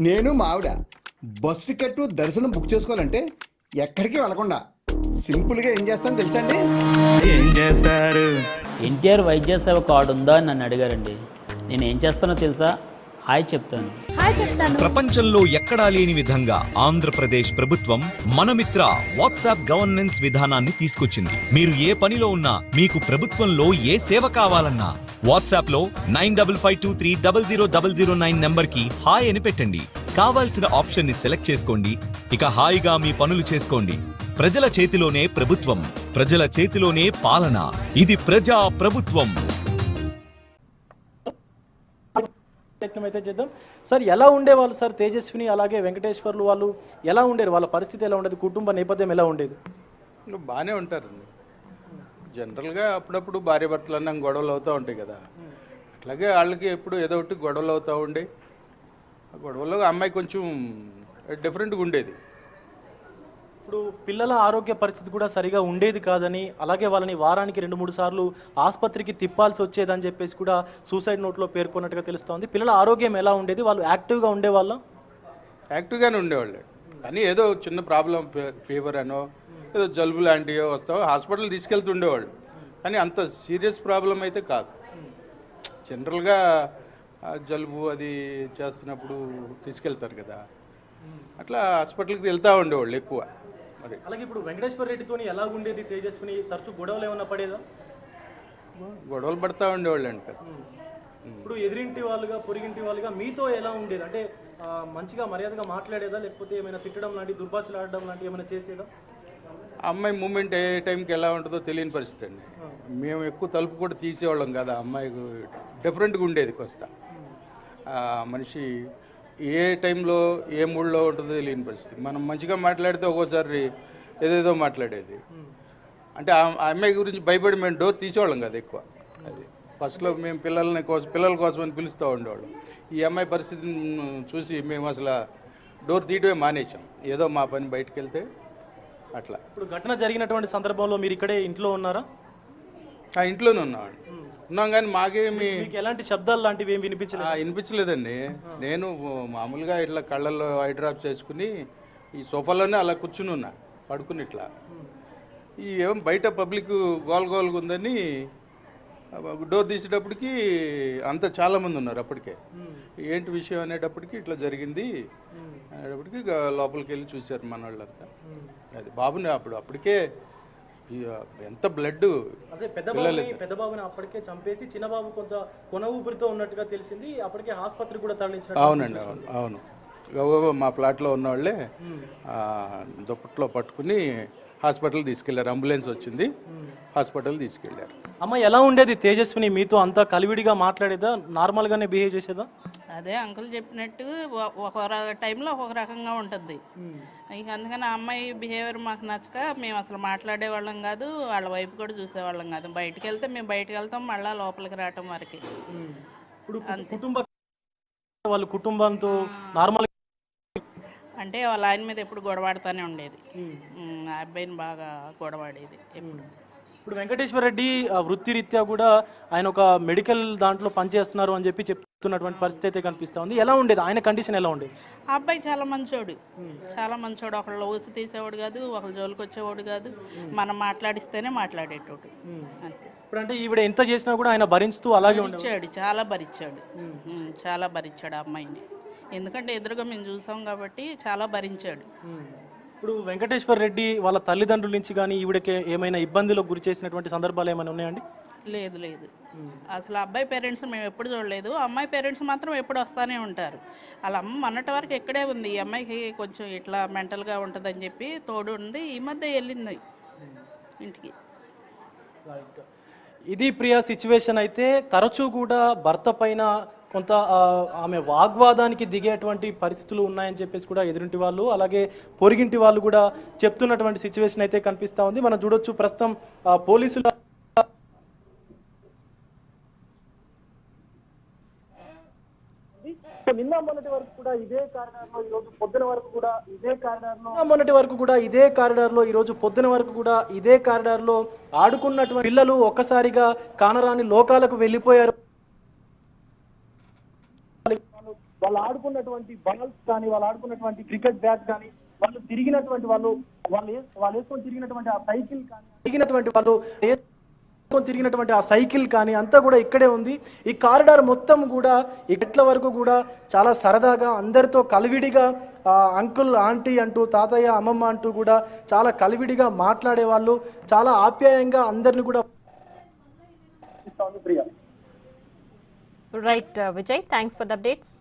నేను మా ఆవిడ బస్ టికెట్ దర్శనం బుక్ చేసుకోవాలంటే ఎక్కడికి వెళ్ళకుండా సింపుల్గా ఏం చేస్తాను తెలుసా అండి? ఏం చేస్తారు? ఎన్టీఆర్ వైద్య సేవ కార్డు ఉందా అని నన్ను అడిగారండి. నేను ఏం చేస్తానో తెలుసా? హాయ్ చెప్తాను. ప్రపంచంలో ఎక్కడా లేని విధంగా ఆంధ్రప్రదేశ్ ప్రభుత్వం మనమిత్ర వాట్సాప్ గవర్నెన్స్ విధానాన్ని తీసుకొచ్చింది. మీరు ఏ పనిలో ఉన్నా, మీకు ప్రభుత్వంలో ఏ సేవ కావాలన్నా వాట్సాప్ లో 9552300009 నంబర్ కి హాయ్ అని పెట్టండి. కావాల్సిన ఆప్షన్ ని సెలెక్ట్ చేసుకోండి. ఇక హాయిగా మీ పనులు చేసుకోండి. ప్రజల చేతిలోనే ప్రభుత్వం, ప్రజల చేతిలోనే పాలన. ఇది ప్రజా ప్రభుత్వం. అయితే చేద్దాం సార్. ఎలా ఉండేవాళ్ళు సార్ తేజస్విని అలాగే వెంకటేశ్వర్లు వాళ్ళు ఎలా ఉండేది? వాళ్ళ పరిస్థితి ఎలా ఉండేది? కుటుంబ నేపథ్యం ఎలా ఉండేది? బాగానే ఉంటారండి. జనరల్గా అప్పుడప్పుడు భార్య భర్తలు అన్నా గొడవలు అవుతూ ఉంటాయి కదా, అట్లాగే వాళ్ళకి ఎప్పుడు ఏదో ఒకటి గొడవలు అవుతూ ఉండే. ఆ గొడవల్లో అమ్మాయి కొంచెం డిఫరెంట్గా ఉండేది. ఇప్పుడు పిల్లల ఆరోగ్య పరిస్థితి కూడా సరిగా ఉండేది కాదని, అలాగే వాళ్ళని వారానికి 2-3 సార్లు ఆసుపత్రికి తిప్పాల్సి వచ్చేదని చెప్పేసి కూడా సూసైడ్ నోట్లో పేర్కొన్నట్టుగా తెలుస్తోంది. పిల్లల ఆరోగ్యం ఎలా ఉండేది? వాళ్ళు యాక్టివ్గా ఉండేవాళ్ళ? యాక్టివ్గానే ఉండేవాళ్ళు, కానీ ఏదో చిన్న ప్రాబ్లం, ఫీవర్ అనో ఏదో జలుబు లాంటివో వస్తావో హాస్పిటల్ తీసుకెళ్తూ ఉండేవాళ్ళు, కానీ అంత సీరియస్ ప్రాబ్లం అయితే కాదు. జనరల్గా జలుబు అది చేస్తున్నప్పుడు తీసుకెళ్తారు కదా, అట్లా హాస్పిటల్కి వెళ్తూ ఉండేవాళ్ళు ఎక్కువ. మరి అలాగే ఇప్పుడు వెంకటేశ్వర రెడ్డితో ఎలా ఉండేది తేజస్విని? తరచూ గొడవలు ఏమన్నా పడేదా? గొడవలు పడతా ఉండేవాళ్ళు అండి కాస్త. ఇప్పుడు ఎదిరింటి వాళ్ళుగా పొరిగింటి వాళ్ళుగా మీతో ఎలా ఉండేది? అంటే మంచిగా మర్యాదగా మాట్లాడేదా, లేకపోతే ఏమైనా తిట్టడం లాంటి, దుర్భాషలు ఆడడం లాంటివి ఏమైనా చేసేదా? అమ్మాయి మూమెంట్ ఏ టైంకి ఎలా ఉంటుందో తెలియని పరిస్థితి అండి. మేము ఎక్కువ తలుపు కూడా తీసేవాళ్ళం కదా, అమ్మాయికి డిఫరెంట్గా ఉండేది కొంత. మనిషి ఏ టైంలో ఏ మూడ్లో ఉంటుందో తెలియని పరిస్థితి. మనం మంచిగా మాట్లాడితే ఒక్కోసారి ఏదేదో మాట్లాడేది. అంటే ఆ అమ్మాయి గురించి భయపడి మేము డోర్ తీసేవాళ్ళం కదా ఎక్కువ. అది ఫస్ట్లో మేము పిల్లల కోసం అని పిలుస్తూ ఉండేవాళ్ళం. ఈ అమ్మాయి పరిస్థితిని చూసి మేము అసలు డోర్ తీయడమే మానేసాం, ఏదో మా పని బయటకు వెళ్తే అట్లా. ఇప్పుడు ఘటన జరిగినటువంటి సందర్భంలో మీరు ఇక్కడే ఇంట్లో ఉన్నారా? ఆ ఇంట్లోనే ఉన్నాం, కానీ మాకేమి ఎలాంటి శబ్దాలు లాంటివి ఏమి వినిపించలేదండి. నేను మామూలుగా ఇట్లా కళ్ళల్లో ఐ డ్రాప్స్ చేసుకుని ఈ సోఫాలోనే అలా కూర్చుని ఉన్నా, పడుకుని ఇట్లా. ఈ ఏం బయట పబ్లిక్ గోల్గా ఉందని డోర్ తీసేటప్పటికి అంత చాలామంది ఉన్నారు. అప్పటికే ఏంటి విషయం అనేటప్పటికి ఇట్లా జరిగింది అనేటప్పటికి లోపలికి వెళ్ళి చూశారు మన వాళ్ళంతా. అది బాబుని అప్పటికే ఎంత బ్లడ్. అదే పెద్ద బాబుని అప్పటికే చంపేసి చిన్న బాబు కొంత కొన ఊపిరితో ఉన్నట్టుగా తెలిసింది. అప్పటికే ఆసుపత్రికి కూడా తరలించారు. అవునండి, అవును. మా ఫ్లాట్లో ఉన్న వాళ్ళే దుప్పట్లో పట్టుకుని హాస్పిటల్ తీసుకెళ్లారు. అంబులెన్స్ వచ్చింది, హాస్పిటల్ తీసుకెళ్లారు. అమ్మ ఎలా ఉండేది తేజస్విని? మీతో అంతా కలివిడిగా మాట్లాడేదా, నార్మల్గానే బిహేవ్ చేసేదా? అదే అంకుల్ చెప్పినట్టు ఒక టైంలో ఒక రకంగా ఉంటుంది. ఇక అందుకని ఆ అమ్మాయి బిహేవియర్ మాకు నచ్చక మేము అసలు మాట్లాడేవాళ్ళం కాదు, వాళ్ళ వైపు కూడా చూసేవాళ్ళం కాదు. బయటకు వెళ్తే మేము బయటకు వెళ్తాం, మళ్ళీ లోపలికి రావటం వరకు. ఇప్పుడు వాళ్ళ కుటుంబంతో నార్మల్ అంటే వాళ్ళ ఆయన మీద ఎప్పుడు గొడవాడుతూనే ఉండేది. ఆ అబ్బాయిని బాగా గొడవాడేది ఎప్పుడు. ఇప్పుడు వెంకటేశ్వర రెడ్డి వృత్తిరీత్యా కూడా ఆయన ఒక మెడికల్ దాంట్లో పనిచేస్తున్నారు అని చెప్పి చెప్తున్నటువంటి పరిస్థితి అయితే కనిపిస్తూ ఉంది. ఎలా ఉండేది ఆయన కండిషన్? ఎలా ఉండేది? ఆ అబ్బాయి చాలా మంచోడు, చాలా మంచోడు. ఒకళ్ళు ఊసి తీసేవాడు కాదు, ఒకళ్ళ జోలికి వచ్చేవాడు కాదు. మనం మాట్లాడిస్తేనే మాట్లాడేటోడు అంతే. ఇప్పుడు అంటే ఈవిడ ఎంత చేసినా కూడా ఆయన భరిస్తూ అలాగే భరించాడు, చాలా భరించాడు, చాలా భరించాడు ఆ అమ్మాయిని. ఎందుకంటే ఎదురుగా మేము చూసాం కాబట్టి చాలా భరించాడు. ఇప్పుడు వెంకటేశ్వర రెడ్డి వాళ్ళ తల్లిదండ్రుల నుంచి కానీ ఈవిడకి ఏమైనా ఇబ్బందులకు గురి చేసినటువంటి సందర్భాలు ఏమైనా ఉన్నాయండి? లేదు, అసలు అబ్బాయి పేరెంట్స్ మేము ఎప్పుడు చూడలేదు. అమ్మాయి పేరెంట్స్ మాత్రం ఎప్పుడు వస్తూనే ఉంటారు. వాళ్ళ అమ్మ మొన్నటి వరకు ఇక్కడే ఉంది. ఈ అమ్మాయికి కొంచెం ఇట్లా మెంటల్గా ఉంటుందని చెప్పి తోడు ఉంది. ఈ మధ్య వెళ్ళింది ఇంటికి. ఇది ప్రియా సిచ్యువేషన్. అయితే తరచూ కూడా భర్త పైన కొంత ఆమె వాగ్వాదానికి దిగేటువంటి పరిస్థితులు ఉన్నాయని చెప్పేసి కూడా ఎదురింటి వాళ్ళు అలాగే పొరిగింటి వాళ్ళు కూడా చెప్తున్నటువంటి సిచ్యువేషన్ అయితే కనిపిస్తూ ఉంది. మనం చూడొచ్చు ప్రస్తుతం పోలీసుల నిన్న మొన్నటి వరకు కూడా ఇదే కారిడార్లో ఈరోజు పొద్దున వరకు కూడా ఇదే కారిడార్లో ఆడుకున్నటువంటి పిల్లలు ఒక్కసారిగా కానరాని లోకాలకు వెళ్ళిపోయారు. వాళ్ళు ఆడుకున్నటువంటి బాల్స్ కానీ, వాళ్ళు ఆడుకున్నటువంటి క్రికెట్ బ్యాట్ కానీ, వాళ్ళు తిరిగినటువంటి వాళ్ళు వేసుకొని తిరిగినటువంటి ఆ సైకిల్ కానీ, తిరిగినటువంటి ఆ సైకిల్ కానీ అంతా కూడా ఇక్కడే ఉంది. ఈ కారిడార్ మొత్తం కూడా ఈ గట్ల వరకు కూడా చాలా సరదాగా అందరితో కలివిడిగా అంకుల్, ఆంటీ అంటూ, తాతయ్య, అమ్మమ్మ అంటూ కూడా చాలా కలివిడిగా మాట్లాడే వాళ్ళు, చాలా ఆప్యాయంగా అందరిని కూడా Priya. Right Vijay, thanks for the updates.